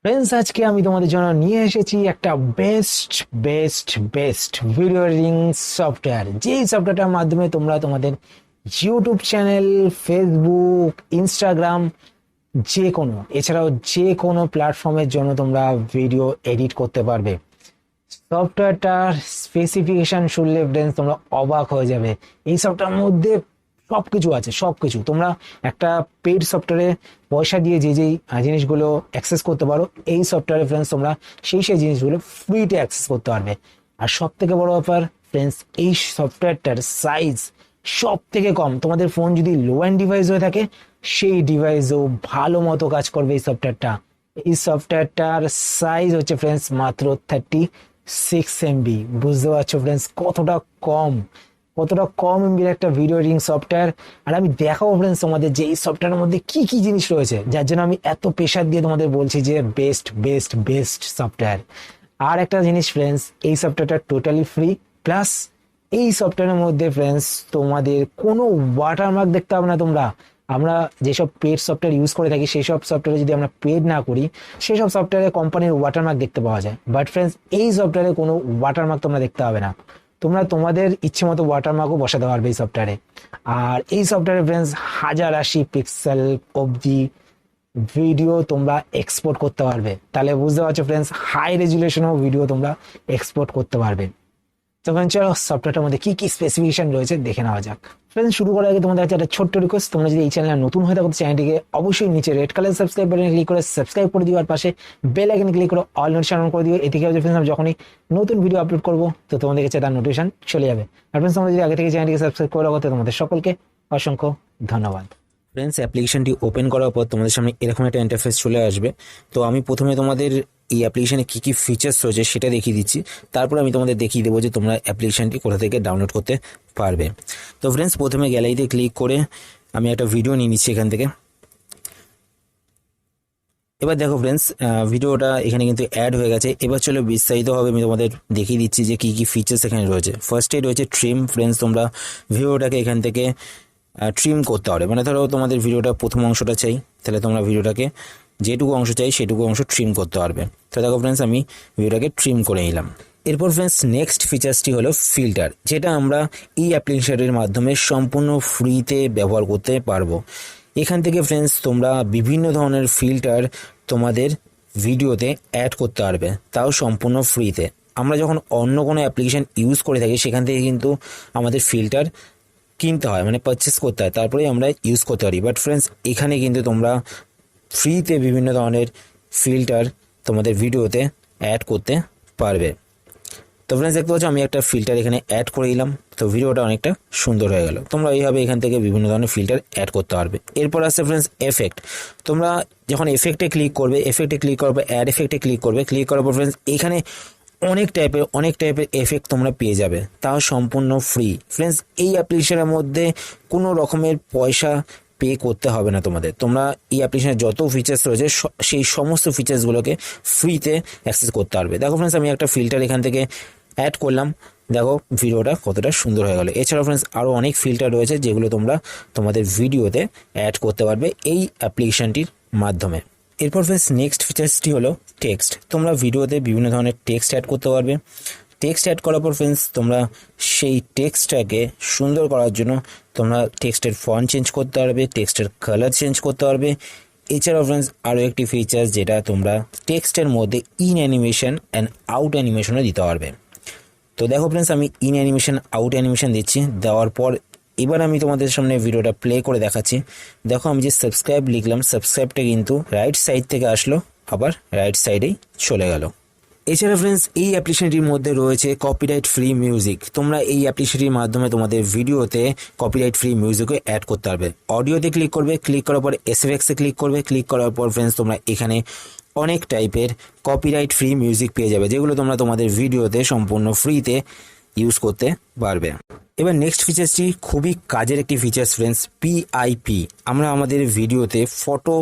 Friends, আজকে আমি তোমাদের জন্য নিয়ে এসেছি একটা best best best video editing software. যেই সফটওয়্যারটার মাধ্যমে তোমরা তোমাদের ইউটিউব চ্যানেল, ফেসবুক, ইনস্টাগ্রাম, যে কোনো এছাড়াও যে কোনো প্ল্যাটফর্মের জন্য তোমরা ভিডিও এডিট করতে পারবে। সফটওয়্যারটার স্পেসিফিকেশন শুনলে ফ্রেন্ডস তোমরা অবাক হয়ে যাবে। এই সফটওয়্যারের মধ্যে সবকিছু আছে, সবকিছু। তোমরা একটা পেইড সফটওয়্যারে পয়সা দিয়ে যে যেই জিনিসগুলো অ্যাক্সেস করতে পারো, এই সফটওয়্যারে ফ্রেন্ডস তোমরা সেই জিনিসগুলো ফ্রিতে অ্যাক্সেস করতে পারবে। আর সব থেকে বড় ব্যাপার ফ্রেন্ডস, এই সফটওয়্যারটার সাইজ সব থেকে কম। তোমাদের ফোন যদি লো এন্ড ডিভাইস হয়ে থাকে, সেই ডিভাইসেও ভালো মতো কাজ করবে এই সফটওয়্যারটা। এই সফটওয়্যারটার সাইজ হচ্ছে ফ্রেন্ডস মাত্র 36 MB। বুঝতে পারছো ফ্রেন্ডস কতটা কম এমবির একটা ভিডিও এডিটিং সফটওয়্যার। আর আমি দেখাবো ফ্রেন্ডস তোমাদের যে এই সফটওয়্যারের মধ্যে কি কি জিনিস রয়েছে, যার জন্য আমি এত প্রেশার দিয়ে তোমাদের বলছি যে বেস্ট বেস্ট বেস্ট সফটওয়্যার। আর একটা জিনিস ফ্রেন্ডস, এই সফটওয়্যারটা টোটালি ফ্রি। প্লাস এই সফটওয়্যারের মধ্যে ফ্রেন্ডস তোমাদের কোনো ওয়াটারমার্ক দেখতে হবে না। আমরা যেসব পেড সফটওয়্যার ইউজ করে থাকি, সেই সব সফটওয়্যারে যদি আমরা পেড না করি, সেই সব সফটওয়্যারে কোম্পানির ওয়াটারমার্ক দেখতে পাওয়া যায়। বাট ফ্রেন্ডস, এই সফটওয়্যারে কোনো ওয়াটারমার্ক তোমরা দেখতে হবে না। তোমরা তোমাদের ইচ্ছে মতো ওয়াটারমার্কও বসাতে পারবে এই সফটওয়্যারে। আর এই সফটওয়্যারে ফ্রেন্ডস 1080 পিক্সেল অবধি ভিডিও তোমরা এক্সপোর্ট করতে পারবে। তাহলে বুঝতে পারছো ফ্রেন্ডস, হাই রেজুলেশনও ভিডিও তোমরা এক্সপোর্ট করতে পারবে। তখন চলো সফটওয়্যারটার মধ্যে কি কি স্পেসিফিকেশন রয়েছে দেখে নেওয়া যাক। ফ্রেন্ডস, শুরু করার আগে তোমাদের কাছে একটা ছোট্ট রিকোয়েস্ট, তোমরা যদি এই চ্যানেলে নতুন হয়ে থাকো, চ্যানেলটিকে অবশ্যই নিচে রেড কালার সাবস্ক্রাইব বাটনে ক্লিক করে সাবস্ক্রাইব করে দিও। আর পাশে বেল আইকনে ক্লিক করে অল নোটিফিকেশন অন করে দিও। এতে কি হবে ফ্রেন্ডস, আমি যখনই নতুন ভিডিও আপলোড করবো তো তোমাদের কাছে তার নোটিফিকেশন চলে যাবে। আর ফ্রেন্ডস, তোমরা যদি আগে থেকে চ্যানেলটিকে সাবস্ক্রাইব করে রাখো তো তোমাদের সকলকে অসংখ্য ধন্যবাদ। ফ্রেন্ডস, অ্যাপ্লিকেশনটি ওপেন করার পর তোমাদের সামনে এরকম একটা ইন্টারফেস চলে আসবে। তো আমি প্রথমে তোমাদের এই অ্যাপ্লিকেশনে কী কী ফিচার্স রয়েছে সেটা দেখিয়ে দিচ্ছি। তারপর আমি তোমাদের দেখিয়ে দেবো যে তোমরা অ্যাপ্লিকেশনটি কোথা থেকে ডাউনলোড করতে পারবে। তো ফ্রেন্ডস, প্রথমে গ্যালারিতে ক্লিক করে আমি একটা ভিডিও নিয়ে নিচ্ছি এখান থেকে। এবার দেখো ফ্রেন্ডস, ভিডিওটা এখানে কিন্তু অ্যাড হয়ে গেছে। এবার চলো বিস্তারিতভাবে আমি তোমাদের দেখিয়ে দিচ্ছি যে কী কী ফিচার্স এখানে রয়েছে। ফার্স্টেই রয়েছে ট্রিম। ফ্রেন্ডস, তোমরা ভিডিওটাকে এখান থেকে ট্রিম করতে পারে। মানে ধরো তোমাদের ভিডিওটা প্রথম অংশটা চাই, তাহলে তোমরা ভিডিওটাকে যেটুকু অংশ চাই সেটুকু অংশ ট্রিম করতে পারবে। তো দেখো ফ্রেন্ডস, আমি ভিডিওটাকে ট্রিম করে নিলাম। এরপর ফ্রেন্ডস, নেক্সট ফিচার্সটি হলো ফিল্টার, যেটা আমরা এই অ্যাপ্লিকেশনের মাধ্যমে সম্পূর্ণ ফ্রিতে ব্যবহার করতে পারবো। এখান থেকে ফ্রেন্ডস তোমরা বিভিন্ন ধরনের ফিল্টার তোমাদের ভিডিওতে অ্যাড করতে পারবে, তাও সম্পূর্ণ ফ্রিতে। আমরা যখন অন্য কোনো অ্যাপ্লিকেশন ইউজ করে থাকি, সেখান থেকে কিন্তু আমাদের ফিল্টার কিনতে হয়, মানে পারচেস করতে হয়, তারপরেই আমরা ইউজ করতে পারি। বাট ফ্রেন্ডস, এখানে কিন্তু তোমরা ফ্রিতে বিভিন্ন ধরনের ফিল্টার তোমাদের ভিডিওতে অ্যাড করতে পারবে। তো ফ্রেন্ডস, দেখতে পাচ্ছ আমি একটা ফিল্টার এখানে অ্যাড করে দিলাম। তো ভিডিওটা অনেকটা সুন্দর হয়ে গেল। তোমরা এইভাবে এখান থেকে বিভিন্ন ধরনের ফিল্টার অ্যাড করতে পারবে। এরপর আসছে ফ্রেন্ডস এফেক্ট। তোমরা যখন এফেক্টে ক্লিক করবে, এফেক্টে ক্লিক করার পর অ্যাড এফেক্টে ক্লিক করবে। ক্লিক করার পর ফ্রেন্ডস এখানে অনেক টাইপের এফেক্ট তোমরা পেয়ে যাবে, তাও সম্পূর্ণ ফ্রি। ফ্রেন্ডস, এই অ্যাপ্লিকেশনের মধ্যে কোনো রকমের পয়সা পে করতে হবে না তোমাদের। তোমরা এই অ্যাপ্লিকেশনের যত ফিচার্স রয়েছে সেই সমস্ত ফিচার্সগুলোকে ফ্রিতে অ্যাক্সেস করতে পারবে। দেখো ফ্রেন্ডস, আমি একটা ফিল্টার এখান থেকে অ্যাড করলাম। দেখো ভিডিওটা কতটা সুন্দর হয়ে গেল। এছাড়াও ফ্রেন্ডস আরও অনেক ফিল্টার রয়েছে যেগুলো তোমরা তোমাদের ভিডিওতে অ্যাড করতে পারবে এই অ্যাপ্লিকেশনটির মাধ্যমে। এরপর ফ্রেন্ডস নেক্সট ফিচার্সটি হলো টেক্সট। তোমরা ভিডিওতে বিভিন্ন ধরনের টেক্সট অ্যাড করতে পারবে। টেক্সট অ্যাড করার পর ফ্রেন্ডস তোমরা সেই টেক্সটটাকে সুন্দর করার জন্য তোমরা টেক্সটের ফন্ট চেঞ্জ করতে পারবে, টেক্সটের কালার চেঞ্জ করতে পারবে। এছাড়াও ফ্রেন্ডস আরও একটি ফিচার্স, যেটা তোমরা টেক্সটের মধ্যে ইন অ্যানিমেশন অ্যান্ড আউট অ্যানিমেশনও দিতে পারবে। তো দেখো ফ্রেন্ডস, আমি ইন অ্যানিমেশন আউট অ্যানিমেশন দিচ্ছি। দেওয়ার পর এবার আমি তোমাদের সামনে ভিডিওটা প্লে করে দেখাচ্ছি। দেখো আমি যে সাবস্ক্রাইব লিখলাম, সাবস্ক্রাইবটা কিন্তু রাইট সাইড থেকে আসলো, আবার রাইট সাইডেই চলে গেল। এছাড়া ফ্রেন্ডস এই অ্যাপ্লিকেশনটির মধ্যে রয়েছে কপিরাইট ফ্রি মিউজিক। তোমরা এই অ্যাপ্লিকেশনটির মাধ্যমে তোমাদের ভিডিওতে কপিরাইট ফ্রি মিউজিকও অ্যাড করতে পারবে। অডিওতে ক্লিক করবে, ক্লিক করার পর এসএফএক্সে ক্লিক করবে। ক্লিক করার পর ফ্রেন্ডস তোমরা এখানে অনেক টাইপের কপিরাইট ফ্রি মিউজিক পেয়ে যাবে, যেগুলো তোমরা তোমাদের ভিডিওতে সম্পূর্ণ ফ্রিতে ইউজ করতে পারবে। এবার নেক্সট ফিচার্সটি খুবই কাজের একটি ফিচার্স ফ্রেন্ডস, পিআইপি। আমরা আমাদের ভিডিওতে ফটো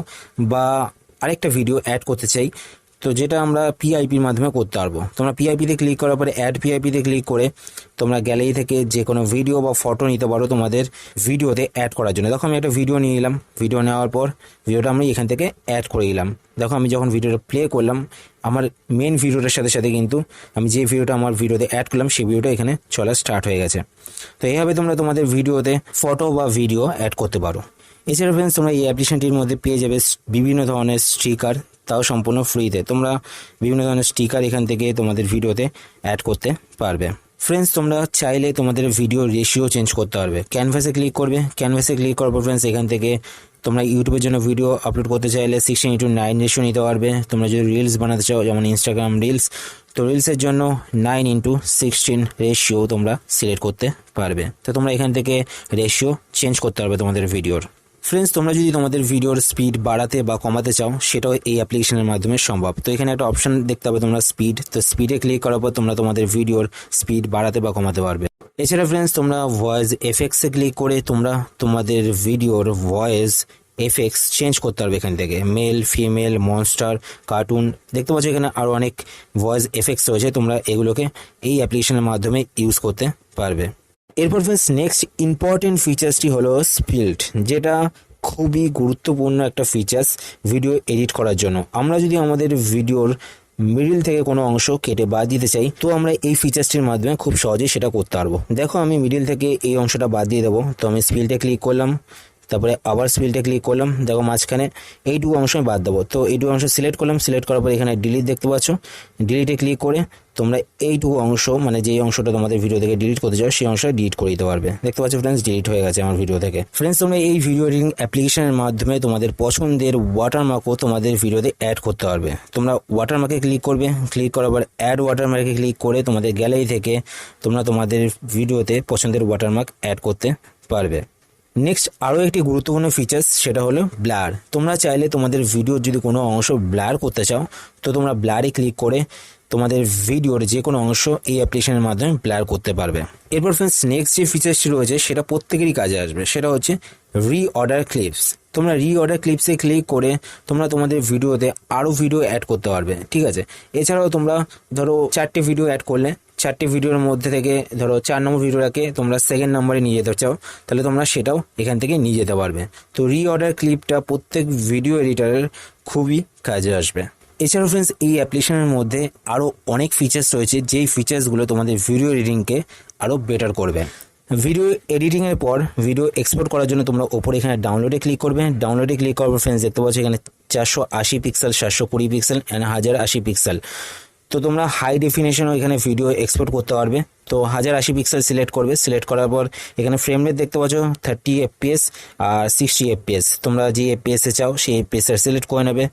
বা আরেকটা ভিডিও অ্যাড করতে চাই, তো তো যেটা আমরা পিআইপির মাধ্যমে করতে পারবো। তোমরা পিআইপিতে ক্লিক করার পরে অ্যাড পিআইপিতে ক্লিক করে তোমরা গ্যালারি থেকে যে কোনো ভিডিও বা ফটো নিতে পারো তোমাদের ভিডিওতে অ্যাড করার জন্য। দেখো আমি একটা ভিডিও নিয়ে নিলাম, ভিডিও নেওয়ার পর ভিডিওটা আমি এখান থেকে অ্যাড করে দিলাম। দেখো আমি যখন ভিডিওটা প্লে করলাম আমার মেন ভিডিওটার সাথে সাথে কিন্তু আমি যে ভিডিওটা আমার ভিডিওতে অ্যাড করলাম সেই ভিডিওটা এখানে চলা স্টার্ট হয়ে গেছে। তো এইভাবে তোমরা তোমাদের ভিডিওতে ফটো বা ভিডিও অ্যাড করতে পারো। এছাড়া ফ্রেন্ডস তোমরা এই অ্যাপ্লিকেশনটির মধ্যে পেয়ে যাবে বিভিন্ন ধরনের স্টিকার, তাও সম্পূর্ণ ফ্রিতে। তোমরা বিভিন্ন ধরনের স্টিকার এখান থেকে তোমাদের ভিডিওতে অ্যাড করতে পারবে। ফ্রেন্ডস তোমরা চাইলে তোমাদের ভিডিও রেশিও চেঞ্জ করতে পারবে। ক্যানভাসে ক্লিক করবে, ক্যানভাসে ক্লিক করার পর ফ্রেন্ডস এখান থেকে তোমরা ইউটিউবের জন্য ভিডিও আপলোড করতে চাইলে 16:9 রেশিও নিতে পারবে। তোমরা যদি রিলস বানাতে চাও যেমন ইনস্টাগ্রাম রিলস, তো রিলসের জন্য 9:16 রেশিও তোমরা সিলেক্ট করতে পারবে। তো তোমরা এখান থেকে রেশিও চেঞ্জ করতে পারবে তোমাদের ভিডিওর। ফ্রেন্ডস তোমরা যদি তোমাদের ভিডিওর স্পিড বাড়াতে বা কমাতে চাও সেটাও এই অ্যাপ্লিকেশনের মাধ্যমে সম্ভব। তো এখানে একটা অপশন দেখতে পাবে তোমরা স্পিড, তো স্পিডে ক্লিক করার পর তোমরা তোমাদের ভিডিওর স্পিড বাড়াতে বা কমাতে পারবে। এছাড়া ফ্রেন্ডস তোমরা ভয়েস এফেক্টসে ক্লিক করে তোমরা তোমাদের ভিডিওর ভয়েস এফেক্টস চেঞ্জ করতে পারবে এখান থেকে। মেল, ফিমেল, মনস্টার, কার্টুন, দেখতে পাচ্ছ এখানে আরও অনেক ভয়েস এফেক্টস রয়েছে। তোমরা এগুলোকে এই অ্যাপ্লিকেশনের মাধ্যমে ইউজ করতে পারবে। এরপর ফ্রেন্ডস নেক্সট ইম্পর্টেন্ট ফিচার্সটি হলো স্পিল্ড, যেটা খুবই গুরুত্বপূর্ণ একটা ফিচার্স ভিডিও এডিট করার জন্য। আমরা যদি আমাদের ভিডিওর মিডিল থেকে কোনো অংশ কেটে বাদ দিতে চাই তো আমরা এই ফিচার্সটির মাধ্যমে খুব সহজেই সেটা করতে পারবো। দেখো আমি মিডিল থেকে এই অংশটা বাদ দিয়ে দেবো, তো আমি স্পিল্ডে ক্লিক করলাম, তারপরে আবার স্পিল্ডে ক্লিক করলাম। দেখো মাঝখানে এইটুকু অংশ আমি বাদ দেবো, তো এইটুকু অংশ সিলেক্ট করলাম। সিলেক্ট করার পর এখানে ডিলিট দেখতে পাচ্ছ, ডিলিটে ক্লিক করে তোমরা এইটুকু অংশ মানে যেই অংশটা তোমাদের ভিডিও থেকে ডিলিট করতে চাও সেই অংশটা ডিলিট করে দিতে পারবে। দেখতে পাচ্ছ ফ্রেন্ডস ডিলিট হয়ে গেছে আমার ভিডিও থেকে। ফ্রেন্ডস তোমরা এই ভিডিও এডিটিং অ্যাপ্লিকেশনের মাধ্যমে তোমাদের পছন্দের ওয়াটারমার্কও তোমাদের ভিডিওতে অ্যাড করতে পারবে। তোমরা ওয়াটারমার্কে ক্লিক করবে, ক্লিক করার পর অ্যাড ওয়াটারমার্কে ক্লিক করে তোমাদের গ্যালারি থেকে তোমরা তোমাদের ভিডিওতে পছন্দের ওয়াটারমার্ক অ্যাড করতে পারবে। নেক্সট আরও একটি গুরুত্বপূর্ণ ফিচার্স সেটা হলো ব্লার। তোমরা চাইলে তোমাদের ভিডিওর যদি কোনো অংশ ব্লার করতে চাও তো তোমরা ব্লারে ক্লিক করে তোমাদের ভিডিওর যে কোনো অংশ এই অ্যাপ্লিকেশনের মাধ্যমে ব্লার করতে পারবে। এরপর ফ্রেন্ডস নেক্সট যে ফিচার্সটি রয়েছে সেটা প্রত্যেকেরই কাজে আসবে, সেটা হচ্ছে রিঅর্ডার ক্লিপস। তোমরা রিঅর্ডার ক্লিপসে ক্লিক করে তোমরা তোমাদের ভিডিওতে আরও ভিডিও অ্যাড করতে পারবে, ঠিক আছে। এছাড়াও তোমরা ধরো 4টে ভিডিও অ্যাড করলে 4টে ভিডিওর মধ্যে থেকে ধরো 4 নম্বর ভিডিওটাকে তোমরা সেকেন্ড নম্বরে নিয়ে যেতে চাও তাহলে তোমরা সেটাও এখান থেকে নিয়ে যেতে পারবে। তো রিঅর্ডার ক্লিপটা প্রত্যেক ভিডিও এডিটারের খুবই কাজে আসবে। এছাড়াও ফ্রেন্ডস এই অ্যাপ্লিকেশনের মধ্যে আরও অনেক ফিচার্স রয়েছে যেই ফিচার্সগুলো তোমাদের ভিডিও এডিটিংকে আরও বেটার করবে। ভিডিও এডিটিংয়ের পর ভিডিও এক্সপোর্ট করার জন্য তোমরা ওপরে এখানে ডাউনলোডে ক্লিক করবে। ডাউনলোডে ক্লিক করার পর ফ্রেন্ডস দেখতে পাচ্ছ এখানে 480 পিক্সেল, 720 পিক্সেল অ্যান্ড 1080 পিক্সেল। তো তোমরা হাই ডেফিনেশনও এখানে ভিডিও এক্সপোর্ট করতে পারবে। তো 1080 পিক্সেল সিলেক্ট করবে, সিলেক্ট করার পর এখানে ফ্রেম রেট দেখতে পাচ্ছ 30 FPS আর 60 FPS। তোমরা যে FPS চাও সেই FPS সিলেক্ট করে নেবে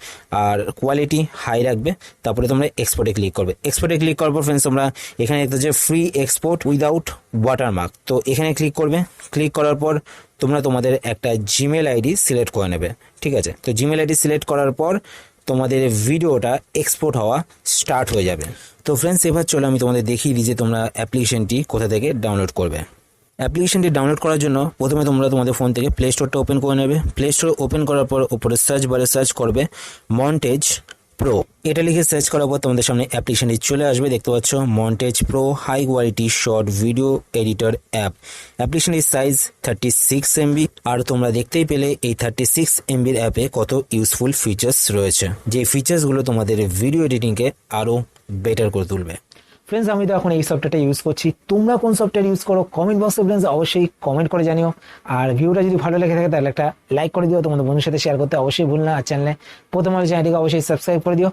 আর কোয়ালিটি হাই রাখবে। তারপরে তোমরা এক্সপোর্টে ক্লিক করবে। এক্সপোর্টে ক্লিক করার পর ফ্রেন্ডস তোমরা এখানে দেখতে পাচ্ছ ফ্রি এক্সপোর্ট উইদাউট ওয়াটারমার্ক, তো এখানে ক্লিক করবে। ক্লিক করার পর তোমরা তোমাদের একটা জিমেল আইডি সিলেক্ট করে নেবে, ঠিক আছে। তো জিমেল আইডি সিলেক্ট করার পর তোমাদের ভিডিওটা এক্সপোর্ট হওয়া স্টার্ট হয়ে যাবে। তো ফ্রেন্ডস এবার চলো আমি তোমাদের দেখিয়ে দিই যে তোমরা অ্যাপ্লিকেশনটি কোথা থেকে ডাউনলোড করবে। অ্যাপ্লিকেশনটি ডাউনলোড করার জন্য প্রথমে তোমরা তোমাদের ফোন থেকে প্লে স্টোরটা ওপেন করে নেবে। প্লে স্টোর ওপেন করার পর ওপরে সার্চ বারে সার্চ করবে Montagepro। এটা লিখে সার্চ করার পর তোমাদের সামনে অ্যাপ্লিকেশনটি চলে আসবে। দেখতে পাচ্ছ Montagepro high quality short video editor app. অ্যাপ্লিকেশনটির সাইজ 36 MB আর তোমরা দেখতেই পেলে এই 36 MBর অ্যাপে কত ইউজফুল ফিচার্স রয়েছে, যে ফিচার্সগুলো তোমাদের ভিডিও এডিটিংকে আরও বেটার করে তুলবে। ফ্রেন্ডস আমি তো এখন এই সফটওয়্যারটা ইউজ করছি, তোমরা কোন সফটওয়্যার ইউজ করো কমেন্ট বক্সে ফ্রেন্ডস অবশ্যই কমেন্ট করে জানিও। আর ভিডিওটা যদি ভালো লেগে থাকে তাহলে একটা লাইক করে দিও, তোমাদের বন্ধুর সাথে শেয়ার করতে অবশ্যই ভুল না। আর চ্যানেলে প্রথম হলে চ্যানেলটিকে অবশ্যই সাবস্ক্রাইব করে দিও।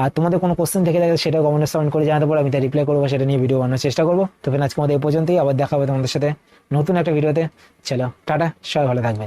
আর তোমাদের কোনো কোশ্চেন থেকে থাকে সেটা কমেন্ট করে জানাতে পারো, আমি তাই রিপ্লাই করবো, সেটা নিয়ে ভিডিও বানানোর চেষ্টা করবো। তো ফ্রেন্ডস আজকে আমাদের এই পর্যন্তই, আবার দেখা হবে তোমাদের সাথে নতুন একটা ভিডিওতে। চলো টাটা, সবাই ভালো থাকবে।